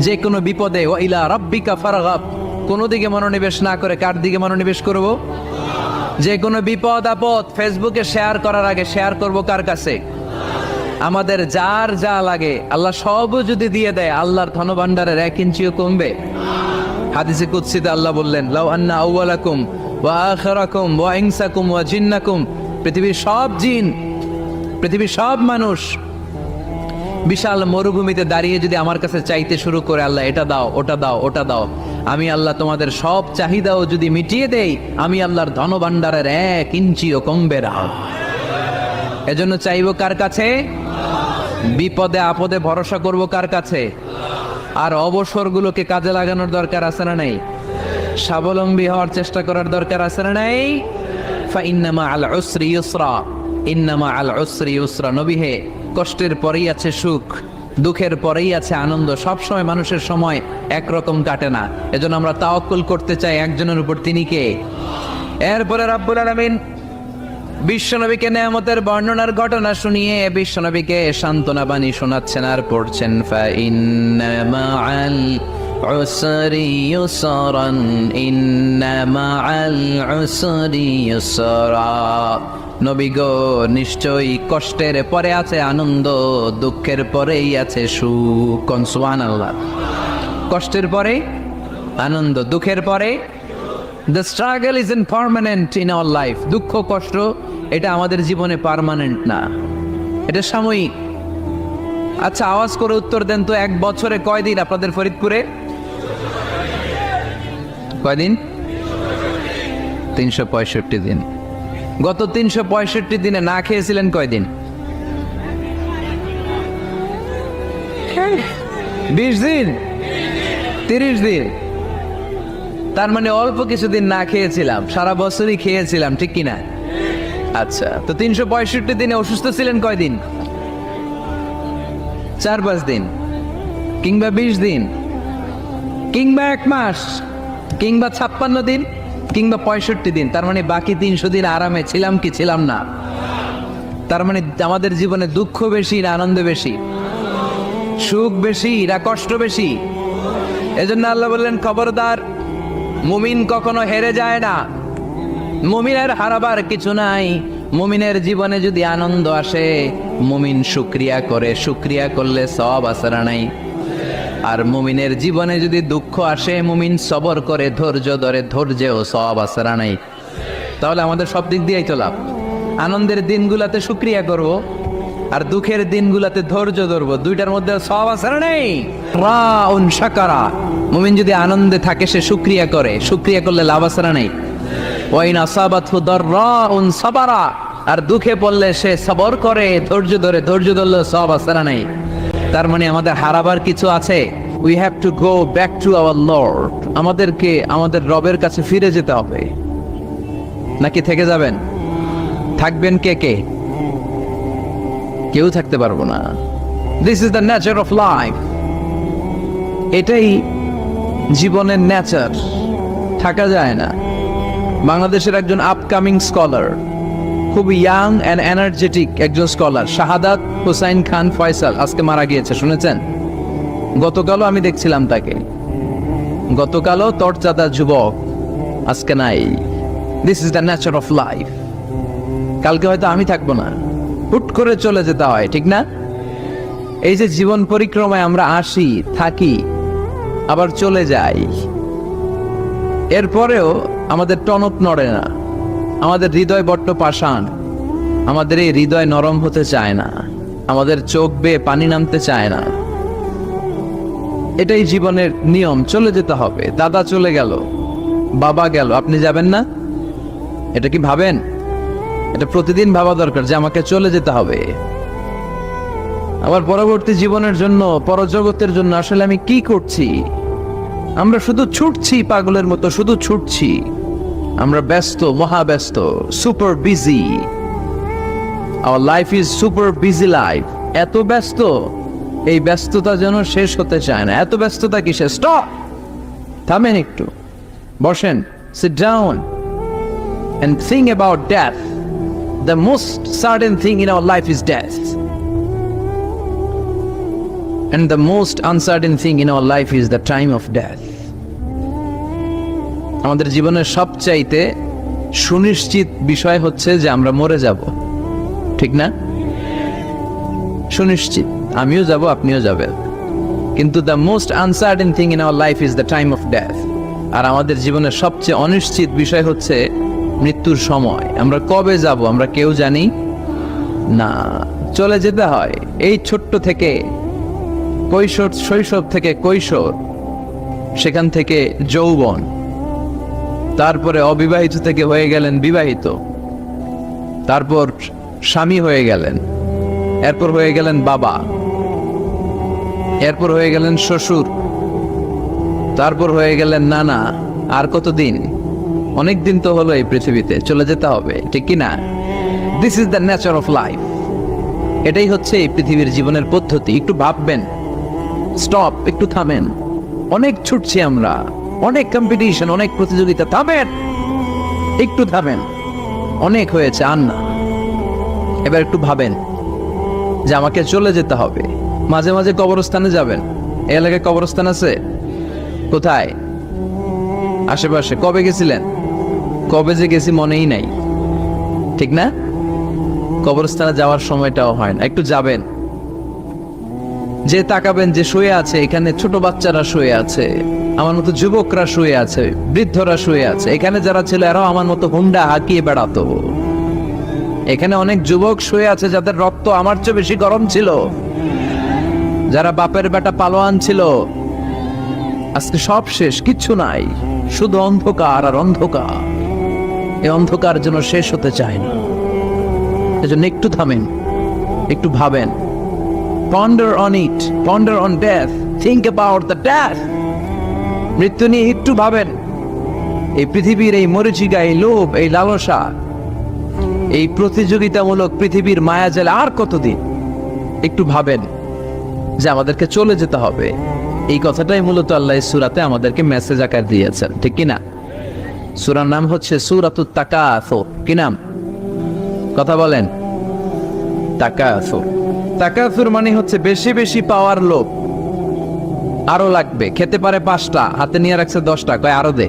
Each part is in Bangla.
যে কোনো বিপদে ওয়া ইলা রাব্বিকা ফারগাব, কোনো দিকে মনোনিবেশ না করে কার দিকে মনোনিবেশ করব? যে কোনো বিপদ আপদ ফেসবুকে শেয়ার করার আগে শেয়ার করব কার কাছে? আমাদের যার যা লাগে আল্লাহ সবও যদি দিয়ে দেয়, আল্লাহর ধনভাণ্ডারের 1 ইঞ্চিও কমবে? হাদিসে কুদসিতে আল্লাহ বললেন, লাউ আন্না আউওয়ালাকুম ওয়া আখিরাকুম ওয়া ইনসাকুম ওয়া জিন্নাকুম, পৃথিবীর সব জিন, পৃথিবীর সব মানুষ বিশাল মরুভূমিতে দাঁড়িয়ে যদি আমার কাছে চাইতে শুরু করে, আল্লাহ এটা দাও, ওটা দাও, ওটা দাও, আমি আল্লাহ তোমাদের সব চাহিদাও যদি মিটিয়ে দেই, আমি আল্লাহর ধনভাণ্ডারের 1 ইঞ্চিও কমবে না। এজন্য চাইবো কার কাছে? বিপদে আপদে ভরসা করব কার কাছে? আর অবসরগুলোকে কাজে লাগানোর দরকার আছে না নাই? স্বাবলম্বী হওয়ার চেষ্টা করার দরকার আছে না নাই? ফাইন্নামা আল উসরি ইউসরা, ইন্নামা আল উসরি ইউসরা। নবী হে, কষ্টের পরেই আছে সুখ, দুঃখের পরেই আছে আনন্দ। সব সময় মানুষের সময় একরকম কাটে না। এজন্য আমরা তাওয়াক্কুল করতে চাই একজনের উপর, তিনি কে? এরপরে রাব্বুল আলামিন বিশ্বনবীকে নেয়ামতের বর্ণনার ঘটনা শুনিয়ে বিশ্বনবীকে সান্ত্বনা বাণী শোনাচ্ছেন আর পড়ছেন, ফাইন্না মাআল উসরি ইউসরান, ইন্না মাআল উসরি ইউসরা। নবী গো, নিশ্চয়ই কষ্টের পরে আছে আনন্দ, দুঃখের পরেই আছে সুখ। সুবহানাল্লাহ। কষ্টের পরে আনন্দ, দুঃখের পরে। The struggle isn't permanent in our life. দুঃখ কষ্ট এটা আমাদের জীবনে পার্মানেন্ট না, এটা সাময়িক। আচ্ছা, আওয়াজ করে উত্তর দেন তো, 1 বছরে কয়দিন আপনাদের ফরিদপুরে? কয়দিন? 365 দিন। গত 365 দিনে না খেয়েছিলেন কয়দিন? 20 দিন, 30 দিন। তার মানে অল্প কিছুদিন না খেয়েছিলাম, সারা বছরই খেয়েছিলাম, ঠিক কিনা? আচ্ছা, তো 365 দিনে অসুস্থ ছিলেন কয়দিন? 4-5 দিন, কিংবা 20 দিন, কিংবা 1 মাস, কিংবা 56 দিন, কিংবা 65 দিন। তার মানে বাকি 300 দিন আরামে ছিলাম কি ছিলাম না? তার মানে আমাদের জীবনে দুঃখ বেশি না আনন্দ বেশি? সুখ বেশি না কষ্ট বেশি? এজন্য আল্লাহ বললেন, খবরদার, মুমিন কখনো হেরে যায় না, মুমিনের হারাবার কিছু নাই। মুমিনের জীবনে যদি আনন্দ আসে, মুমিন শুকরিয়া করে, শুকরিয়া করলে সওয়াব আছে না নাই? আর মুমিনের জীবনে যদি দুঃখ আসে, মুমিন সবর করে, ধৈর্য ধরে, ধৈর্যেও সওয়াব আছে না নাই? তাহলে আমাদের সব দিক দিয়েই তো লাভ। আনন্দের দিনগুলাতে শুকরিয়া করব, আর দুঃখের দিনগুলাতে ধৈর্য ধরবো, দুইটার মধ্যে সওয়াব আছে না নাই? রাউন শাকারা, মুমিন যদি আনন্দে থাকে সে শুকরিয়া করে, শুকরিয়া করলে লাভ আছে না নাই? ওয়াইন আসাবাতহু দাররাউন সাবারা, আর দুঃখে পড়লে সে সবর করে, ধৈর্য ধরে, ধৈর্য ধরলে সওয়াব আছে না নাই? তার মানে আমাদের হারাবার কিছু আছে। We have to go back to our Lord. আমাদেরকে আমাদের রবের কাছে ফিরে যেতে হবে। নাকি থেকে যাবেন? থাকবেন কে কে? কেউ থাকতে পারবো না। This is the nature of life. এটাই জীবনের নেচার, থাকা যায় না। বাংলাদেশের একজন আপকামিং স্কলার, খুব ইয়াং অ্যান্ড এনার্জেটিক একজন স্কলার, শাহাদাত হুসাইন খান ফয়সাল, আজকে মারা গিয়েছে, শুনেছেন? গতকালও আমি দেখছিলাম তাকে, গতকালও তরচাদা যুবক, আজকে নাই। This is the nature of life. কালকে হয়তো আমি থাকবো না, হুট করে চলে যেতে হয়, ঠিক না? এই যে জীবন পরিক্রমায় আমরা আসি, থাকি, আবার চলে যাই, এরপরেও আমাদের টনক নড়ে না, আমাদের হৃদয় বড্ড পাষাণ, আমাদের এই হৃদয় নরম হতে চায় না, আমাদের চোখ বেয়ে পানি নামতে চায় না। এটাই জীবনের নিয়ম, চলে যেতে হবে। দাদা চলে গেল, বাবা গেল, আপনি যাবেন না? এটা কি ভাবেন? এটা প্রতিদিন ভাবা দরকার যে আমাকে চলে যেতে হবে। আবার পরবর্তী জীবনের জন্য, পরজগতের জন্য আসলে আমি কি করছি? আমরা শুধু ছুটছি, পাগলের মতো শুধু ছুটছি। আমরা ব্যস্ত, মহাব্যস্ত, super busy. Our life is super busy life. এত ব্যস্ত, এই ব্যস্ততা যেন শেষ হতে চায় না। এত ব্যস্ততা কিসে? স্টপ, থামেন একটু, বসেন, sit down and think about death. The most certain thing in our life is death. And the most uncertain thing in our life is the time of death. আমাদের জীবনের সবচাইতে সুনিশ্চিত বিষয় হচ্ছে যে আমরা মরে যাব, ঠিক না? সুনিশ্চিত, আমিও যাব, আপনিও যাবেন। কিন্তু the most uncertain thing in our life is the time of death. আর আমাদের জীবনের সবচেয়ে অনিশ্চিত বিষয় হচ্ছে মৃত্যুর সময়। আমরা কবে যাব আমরা কেউ জানি না। চলে যেতে হয় এই ছোট্ট থেকে কৈশোর, শৈশব থেকে কৈশোর, সেখান থেকে যৌবন, তারপরে অবিবাহিত থেকে হয়ে গেলেন বিবাহিত, তারপর স্বামী হয়ে গেলেন, এরপর হয়ে গেলেন বাবা, এরপর হয়ে গেলেন শ্বশুর, তারপর হয়ে গেলেন নানা। আর কতদিন? অনেক দিন তো হলো এই পৃথিবীতে, চলে যেতে হবে, ঠিক কি না? This is the nature of life. এটাই হচ্ছে এই পৃথিবীর জীবনের পদ্ধতি। একটু ভাববেন, স্টপ, একটু থামেন। অনেক ছুটছি আমরা, অনেক কম্পিটিশন, অনেক প্রতিযোগিতা। থামেন, একটু থামেন, অনেক হয়েছে, আর না। এবার একটু ভাবেন যে আমাকে চলে যেতে হবে। মাঝে মাঝে কবরস্থানে যাবেন। এই এলাকায় কবরস্থান আছে? কোথায়? আশেপাশে। কবে গেছিলেন? কবে যে গেছি মনেই নাই, ঠিক না? কবরস্থানে যাওয়ার সময়টাও হয় না। একটু যাবেন, যে তাকাবেন যে শুয়ে আছে এখানে, ছোট বাচ্চারা শুয়ে আছে, আমার মতো যুবকরা শুয়ে আছে, বৃদ্ধরা শুয়ে আছে। এখানে যারা ছিল এরাও আমার মতো হুন্ডা হাঁকিয়ে বেড়াতো। এখানে অনেক যুবক শুয়ে আছে যাদের রক্ত আমার চেয়ে বেশি গরম ছিল, যারা বাপের বেটা পালোয়ান ছিল। আজকে সব শেষ, কিচ্ছু নাই, শুধু অন্ধকার আর অন্ধকার। এই অন্ধকার যেন শেষ হতে চায় না। এজন্য একটু থামেন, একটু ভাবেন। Ponder on it, ponder on death, think about the death. মৃত্যু নিয়ে একটু ভাবেন। এই পৃথিবীর এই মরীচিকা, এই লোভ, এই লালসা, এই প্রতিযোগিতামূলক পৃথিবীর মায়াজালে আর কতদিন? একটু ভাবেন যে আমাদেরকে চলে যেতে হবে। এই কথাটাই মূলত আল্লাহ সূরাতে আমাদেরকে মেসেজ আকার দিয়েছেন, ঠিক কিনা? সূরার নাম হচ্ছে সূরাতুত তাকাসুর। কি নাম? কথা বলেন। তাকাসুর। তাকাসুর মানে হচ্ছে বেশি বেশি পাওয়ার লোভ। আরো লাগবে, খেতে পারে 5টা, হাতে নিয়ে রাখছে 10টা, কয় আরো দে।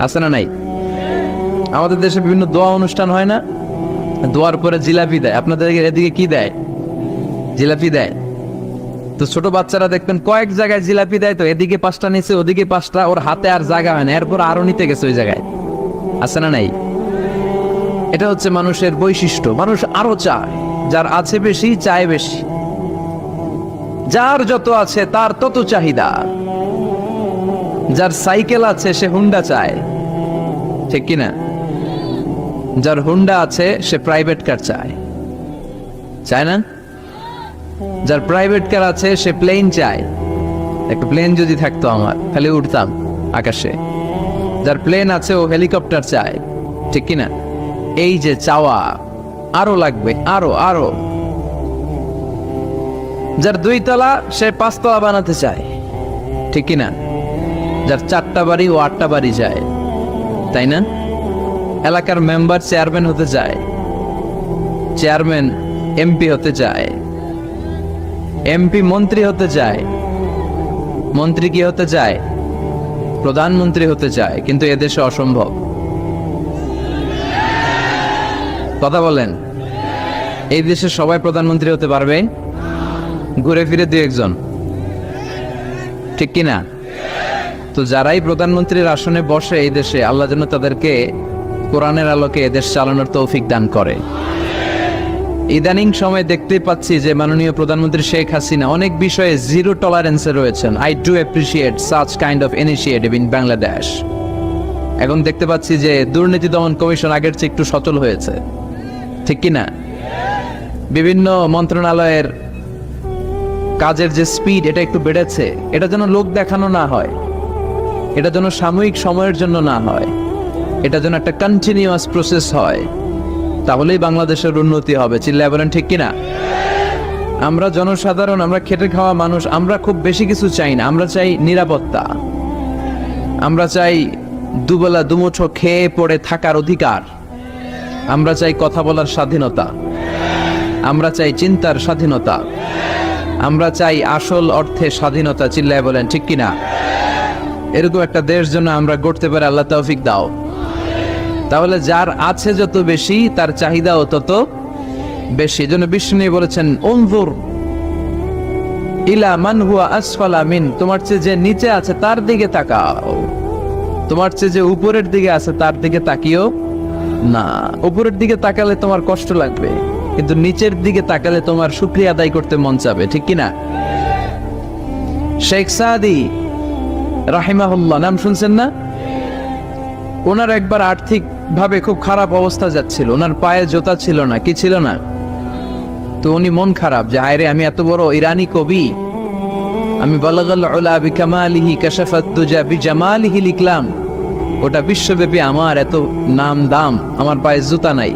আছে না নাই? আমাদের দেশে বিভিন্ন দোয়া অনুষ্ঠান হয় না? দোয়ার পরে জিলাপি দেয়। আপনাদের এদিকে কি দেয়? জিলাপি দেয়। তো ছোট বাচ্চারা দেখবেন কয়েক জায়গায় জিলাপি দেয়, তো এদিকে 5টা নিচে, ওদিকে 5টা, ওর হাতে আর জায়গা হয় না, এরপর আরো নিতে গেছে ওই জায়গায়। আছে না নাই? এটা হচ্ছে মানুষের বৈশিষ্ট্য। মানুষ আরো চায়, যার আছে বেশি চায় বেশি। যার যত আছে তার তত চাহিদা। যার সাইকেল আছে সে হুন্ডা চায়, ঠিক কিনা? যার হুন্ডা আছে সে প্রাইভেট কার চায়, চায় না? যার প্রাইভেট কার আছে সে প্লেন চায়। একটা প্লেন যদি থাকতো আমার, খালি উঠতাম আকাশে। যার প্লেন আছে ও হেলিকপ্টার চায়, ঠিক কিনা? এই যে চাওয়া, আরো লাগবে, আরো আরো। যার 2 তলা সে 5 তলা বানাতে চায়, ঠিক কিনা? যার 4টা বাড়ি ও 8টা বাড়ি চায়, তাই না? এলাকার মেম্বার চেয়ারম্যান হতে চায়, চেয়ারম্যান এমপি হতে চায়, এমপি মন্ত্রী হতে চায়, মন্ত্রী কি হতে চায়? প্রধানমন্ত্রী হতে চায়। কিন্তু এদেশে অসম্ভব। কথা বলেন। এই দেশে সবাই প্রধানমন্ত্রী হতে পারবে? ঘুরে ফিরে 2-1 জন, ঠিক কিনা? তো যারাই প্রধানমন্ত্রীর আসনে বসে এই দেশে, আল্লাহ যেন তাদেরকে কোরআনের আলোকে এদেশ চালানোর তৌফিক দান করে। ইদানিং সময় দেখতেই পাচ্ছি যে মাননীয় প্রধানমন্ত্রী শেখ হাসিনা অনেক বিষয়ে জিরো টলারেন্সে রয়েছেন। I do appreciate such kind of initiative in Bangladesh. এখন দেখতে পাচ্ছি যে দুর্নীতি দমন কমিশন আগের চেয়ে একটু সচল হয়েছে, ঠিক কিনা? বিভিন্ন মন্ত্রণালয়ের কাজের যে স্পিড, এটা একটু বেড়েছে। এটা যেন লোক দেখানো না হয়, এটা যেন সাময়িক সময়ের জন্য না হয়, এটা যেন একটা কন্টিনিউয়াস প্রসেস হয়। তাহলেই বাংলাদেশের উন্নতি হবে। চিল্লায় বলেন ঠিক কিনা? আমরা জনসাধারণ, আমরা খেটে খাওয়া মানুষ, আমরা খুব বেশি কিছু চাই না। আমরা চাই নিরাপত্তা, আমরা চাই দুবেলা দুমুঠো খেয়ে পড়ে থাকার অধিকার, আমরা চাই কথা বলার স্বাধীনতা, আমরা চাই চিন্তার স্বাধীনতা, আমরা চাই আসল অর্থে স্বাধীনতা, চিল্লায় বলেন ঠিক কিনা? এরকম একটা দেশ যেন আমরা গড়তে পারি, আল্লাহ তৌফিক দাও। তাহলে যার আছে যত বেশি তার চাহিদাও তত বেশি। এজন্য বিষ্ণু বলেছেন উনজুর ইলা মান হুয়া আসফালা মিন, তোমার চেয়ে যে নিচে আছে তার দিকে তাকাও, তোমার চেয়ে যে উপরের দিকে আছে তার দিকে তাকিও না। উপরের দিকে তাকালে তোমার কষ্ট লাগবে, কিন্তু নিচের দিকে তাকালে তোমার শুকরিয়া আদায় করতে মন চাবে, ঠিক কিনা? শেখ সাদি রাহিমাহুল্লাহ নাম শুনছেন না? ওনার একবার আর্থিক ভাবে খুব খারাপ অবস্থা যাচ্ছিল, ওনার পায়ে জোতা ছিল না, কি ছিল না। তো উনি মন খারাপ যে হায়রে আমি এত বড় ইরানি কবি, আমি বালাগাল উলা বিকামালিহি কাশাফাত দুজা বিজামালিহি লিখলাম, ওটা বিশ্বব্যাপী আমার এত নাম দাম, আমার পায়ে জুতা নাই।